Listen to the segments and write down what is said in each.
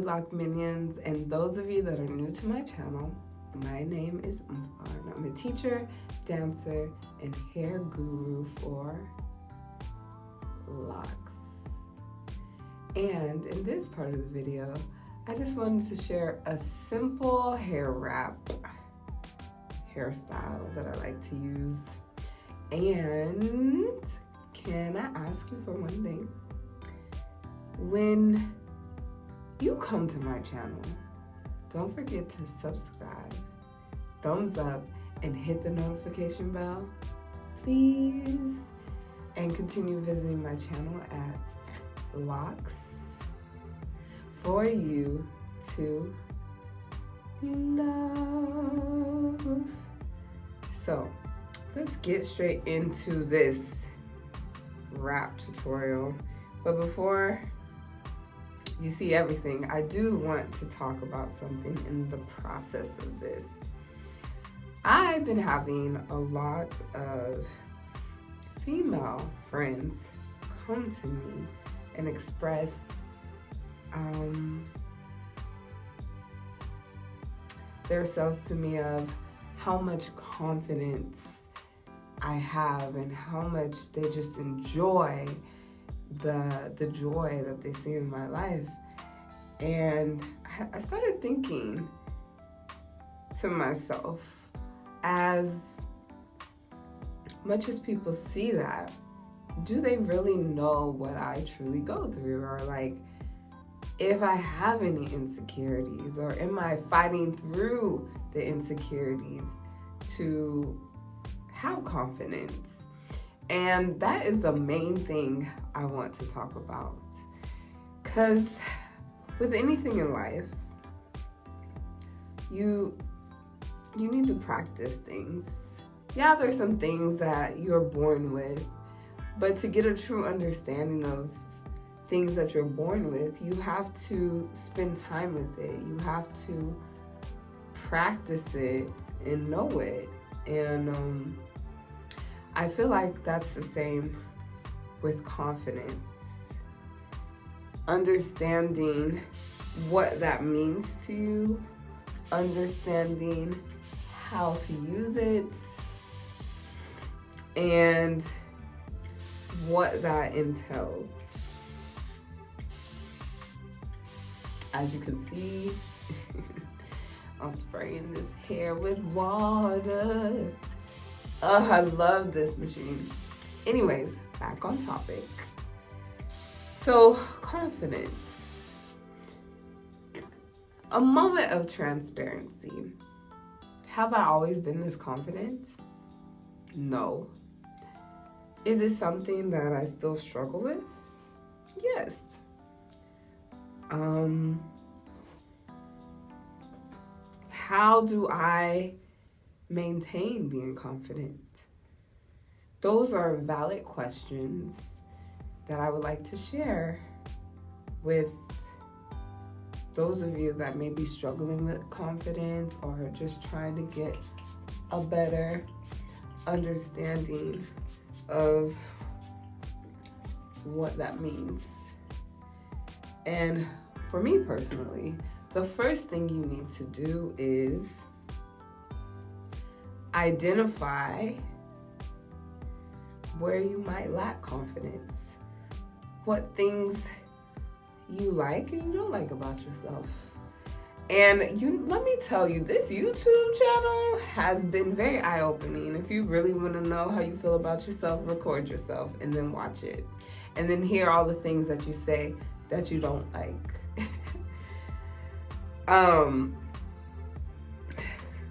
Loc minions, and those of you that are new to my channel, my name is Umfan. I'm a teacher, dancer, and hair guru for locks. And in this part of the video, I just wanted to share a simple hair wrap hairstyle that I like to use. And can I ask you for one thing? When you come to my channel, don't forget to subscribe, thumbs up, and hit the notification bell, please. And continue visiting my channel at locs for you to love. So let's get straight into this wrap tutorial. But before you see everything, I do want to talk about something in the process of this. I've been having a lot of female friends come to me and express themselves to me of how much confidence I have and how much they just enjoy the joy that they see in my life. And I started thinking to myself, as much as people see that, do they really know what I truly go through? Or like, if I have any insecurities, or am I fighting through the insecurities to have confidence? And that is the main thing I want to talk about. Because with anything in life, you need to practice things. Yeah, there's some things that you're born with, but to get a true understanding of things that you're born with, you have to spend time with it. You have to practice it and know it. And I feel like that's the same with confidence. Understanding what that means to you, understanding how to use it, and what that entails. As you can see, I'm spraying this hair with water. Oh, I love this machine. Anyways, back on topic. So, confidence. A moment of transparency. Have I always been this confident? No. Is it something that I still struggle with? Yes. How do I maintain being confident? Those are valid questions that I would like to share with those of you that may be struggling with confidence or just trying to get a better understanding of what that means. And for me personally, the first thing you need to do is identify where you might lack confidence. What things you like and you don't like about yourself. And let me tell you, this YouTube channel has been very eye-opening. If you really want to know how you feel about yourself, record yourself and then watch it. And then hear all the things that you say that you don't like.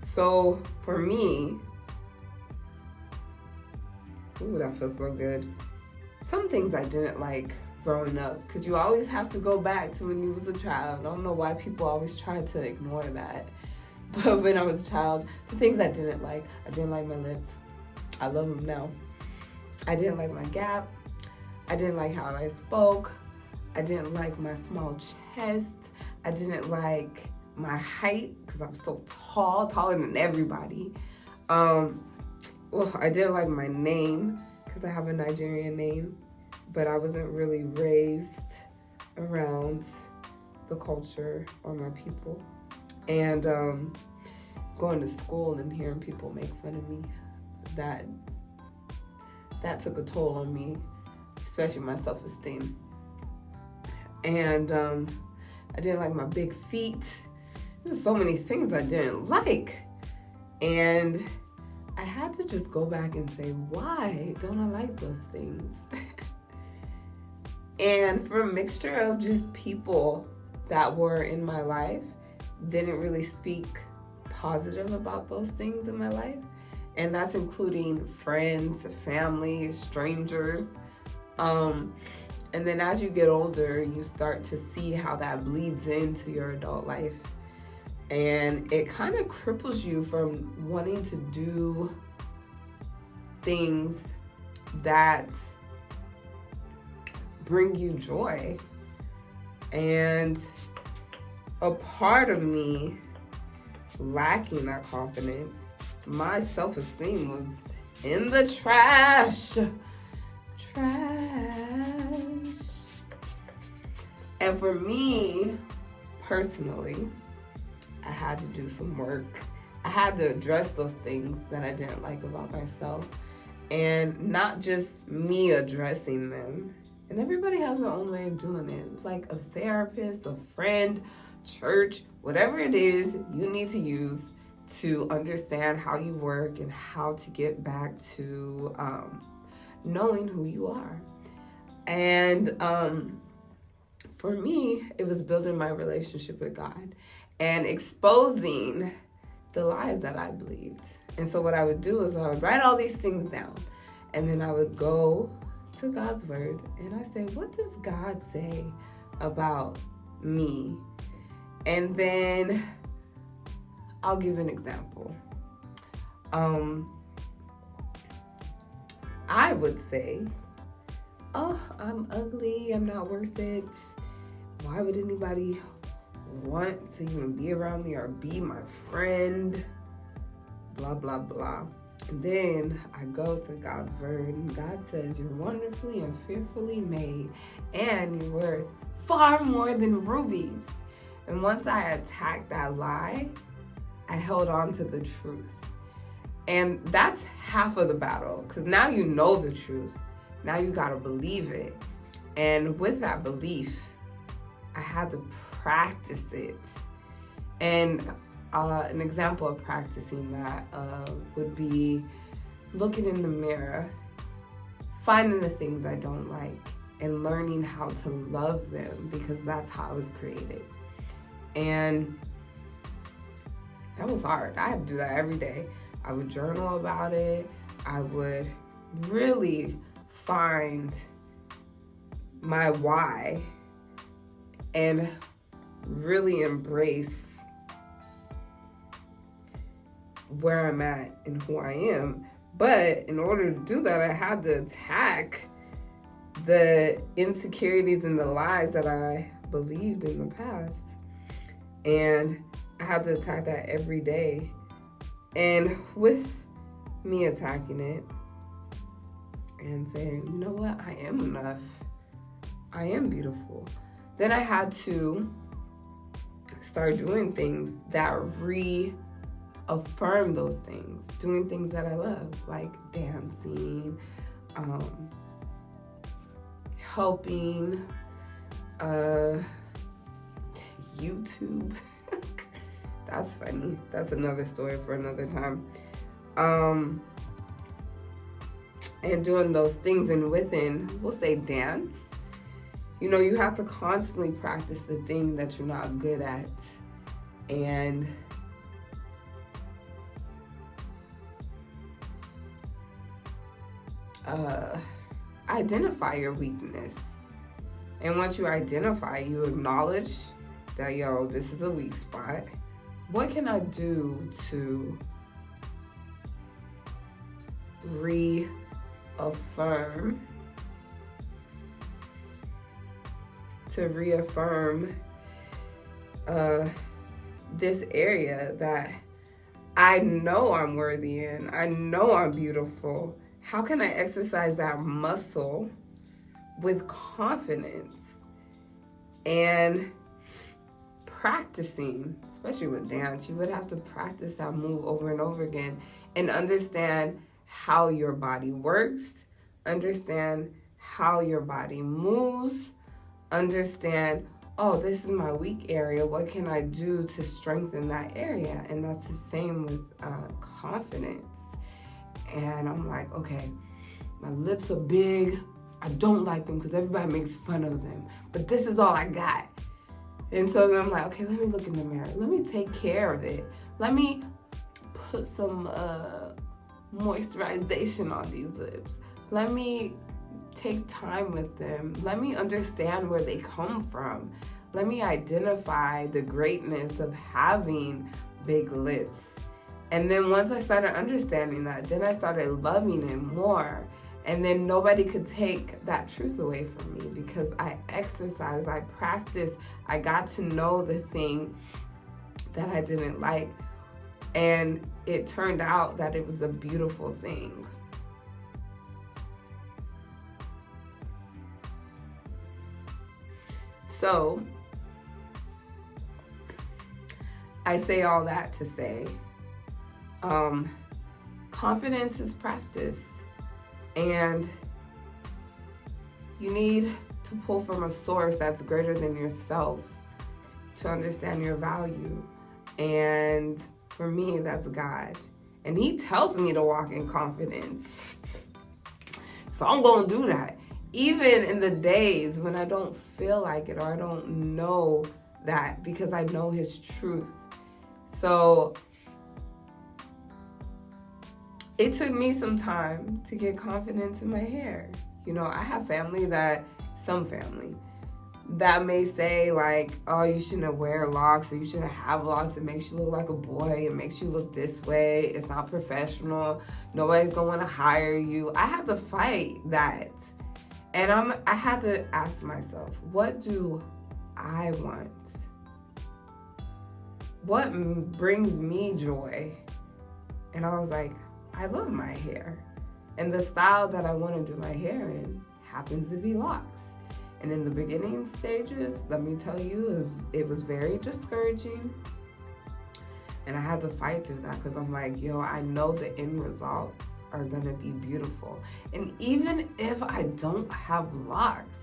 So for me, ooh, that feels so good. Some things I didn't like growing up, because you always have to go back to when you was a child. I don't know why people always try to ignore that. But when I was a child, the things I didn't like my lips. I love them now. I didn't like my gap. I didn't like how I spoke. I didn't like my small chest. I didn't like my height, because I'm so tall, taller than everybody. I didn't like my name, because I have a Nigerian name, but I wasn't really raised around the culture or my people. And going to school and hearing people make fun of me, that took a toll on me, especially my self-esteem. And I didn't like my big feet. There's so many things I didn't like. And I had to just go back and say, why don't I like those things? And for a mixture of just people that were in my life, didn't really speak positive about those things in my life. And that's including friends, family, strangers. And then as you get older, you start to see how that bleeds into your adult life. And it kind of cripples you from wanting to do things that bring you joy. And a part of me lacking that confidence, my self-esteem was in the trash. And for me, personally, I had to do some work. I had to address those things that I didn't like about myself. And not just me addressing them. And everybody has their own way of doing it. It's like a therapist, a friend, church, whatever it is you need to use to understand how you work and how to get back to knowing who you are. And for me, it was building my relationship with God and exposing the lies that I believed. And so what I would do is I would write all these things down, and then I would go to God's word and I say, what does God say about me? And then I'll give an example. I would say, oh, I'm ugly, I'm not worth it. Why would anybody want to even be around me or be my friend? Blah, blah, blah. And then I go to God's word and God says, you're wonderfully and fearfully made, and you're worth far more than rubies. And once I attacked that lie, I held on to the truth. And that's half of the battle, because now you know the truth. Now you gotta believe it. And with that belief, I had to practice it. And an example of practicing that would be looking in the mirror, finding the things I don't like, and learning how to love them, because that's how I was created. And that was hard. I had to do that every day. I would journal about it. I would really find my why and really embrace where I'm at and who I am. But in order to do that, I had to attack the insecurities and the lies that I believed in the past. And I had to attack that every day. And with me attacking it and saying, you know what, I am enough. I am beautiful. Then I had to start doing things that reaffirm those things. Doing things that I love, like dancing, helping, YouTube. That's funny. That's another story for another time. And doing those things, and within, we'll say dance. You know, you have to constantly practice the thing that you're not good at. And identify your weakness. And once you identify, you acknowledge that, yo, this is a weak spot. What can I do to reaffirm this area that I know I'm worthy in? I know I'm beautiful. How can I exercise that muscle with confidence? And practicing, especially with dance, you would have to practice that move over and over again and understand how your body works, understand how your body moves, understand, oh, this is my weak area. What can I do to strengthen that area? And that's the same with confidence. And I'm like, okay, my lips are big. I don't like them because everybody makes fun of them. But this is all I got. And so then I'm like, okay, let me look in the mirror. Let me take care of it. Let me put some moisturization on these lips. Let me take time with them. Let me understand where they come from. Let me identify the greatness of having big lips. And then once I started understanding that, then I started loving it more. And then nobody could take that truth away from me because I exercised, I practiced, I got to know the thing that I didn't like. And it turned out that it was a beautiful thing. So, I say all that to say, confidence is practice. And you need to pull from a source that's greater than yourself to understand your value. And for me, that's God. And He tells me to walk in confidence. So I'm going to do that. Even in the days when I don't feel like it or I don't know that, because I know His truth. So it took me some time to get confidence in my hair. You know, I have some family that may say like, oh, you shouldn't wear locks or you shouldn't have locks. It makes you look like a boy. It makes you look this way. It's not professional. Nobody's going to want to hire you. I had to fight that. And I had to ask myself, what do I want? What brings me joy? And I was like, I love my hair. And the style that I want to do my hair in happens to be locks. And in the beginning stages, let me tell you, it was very discouraging. And I had to fight through that because I'm like, yo, I know the end results are gonna be beautiful. And even if I don't have locks,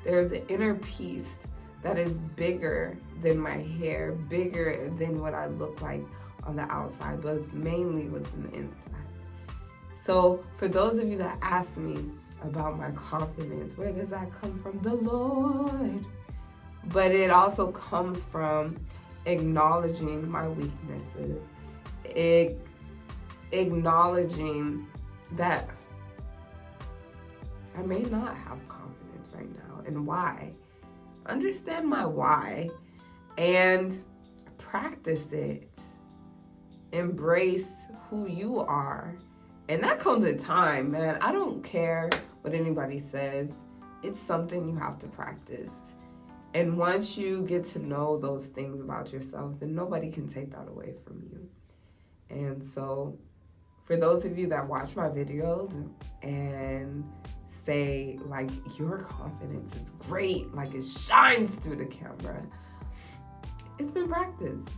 there's an inner piece that is bigger than my hair, bigger than what I look like on the outside, but it's mainly what's in the inside. So for those of you that ask me about my confidence, where does that come from? The Lord. But it also comes from acknowledging my weaknesses, acknowledging that I may not have confidence right now and why. Understand my why and practice it. Embrace who you are. And that comes in time, man. I don't care what anybody says. It's something you have to practice. And once you get to know those things about yourself, then nobody can take that away from you. And so for those of you that watch my videos and say, like, your confidence is great, like it shines through the camera, it's been practiced.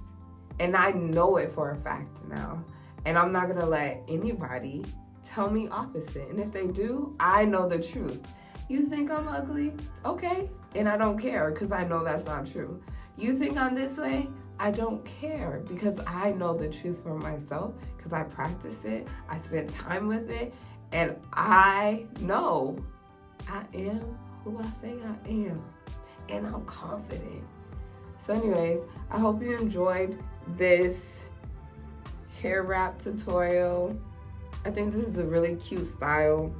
And I know it for a fact now. And I'm not gonna let anybody tell me opposite. And if they do, I know the truth. You think I'm ugly? Okay. And I don't care because I know that's not true. You think I'm this way? I don't care because I know the truth for myself because I practice it. I spend time with it. And I know I am who I say I am. And I'm confident. So anyways, I hope you enjoyed this hair wrap tutorial. I think this is a really cute style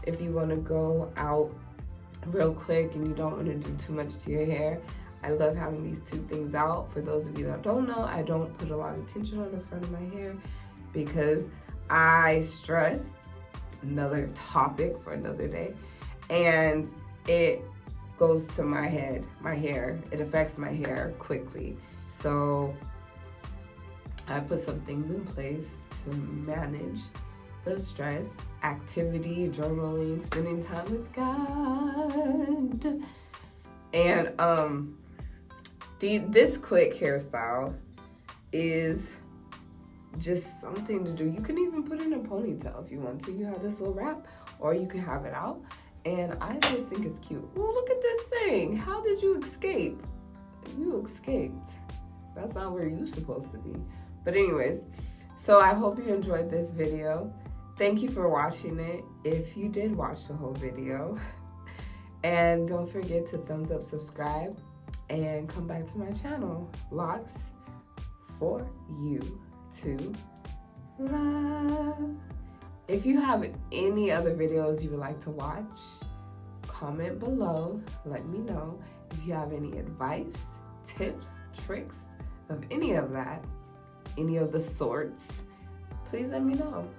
if you want to go out real quick and you don't want to do too much to your hair. I love having these two things out. For those of you that don't know, I don't put a lot of tension on the front of my hair because I stress, another topic for another day, and it goes to my head, my hair. It affects my hair quickly. So I put some things in place to manage the stress, activity, journaling, spending time with God. And This quick hairstyle is just something to do. You can even put in a ponytail if you want to. You have this little wrap, or you can have it out. And I just think it's cute. Oh, look at this thing. How did you escape? You escaped. That's not where you're supposed to be. But anyways, so I hope you enjoyed this video. Thank you for watching it, if you did watch the whole video. And don't forget to thumbs up, subscribe, and come back to my channel, Locs for you to love. If you have any other videos you would like to watch, comment below, let me know. If you have any advice, tips, tricks of any of that, any of the sorts, please let me know.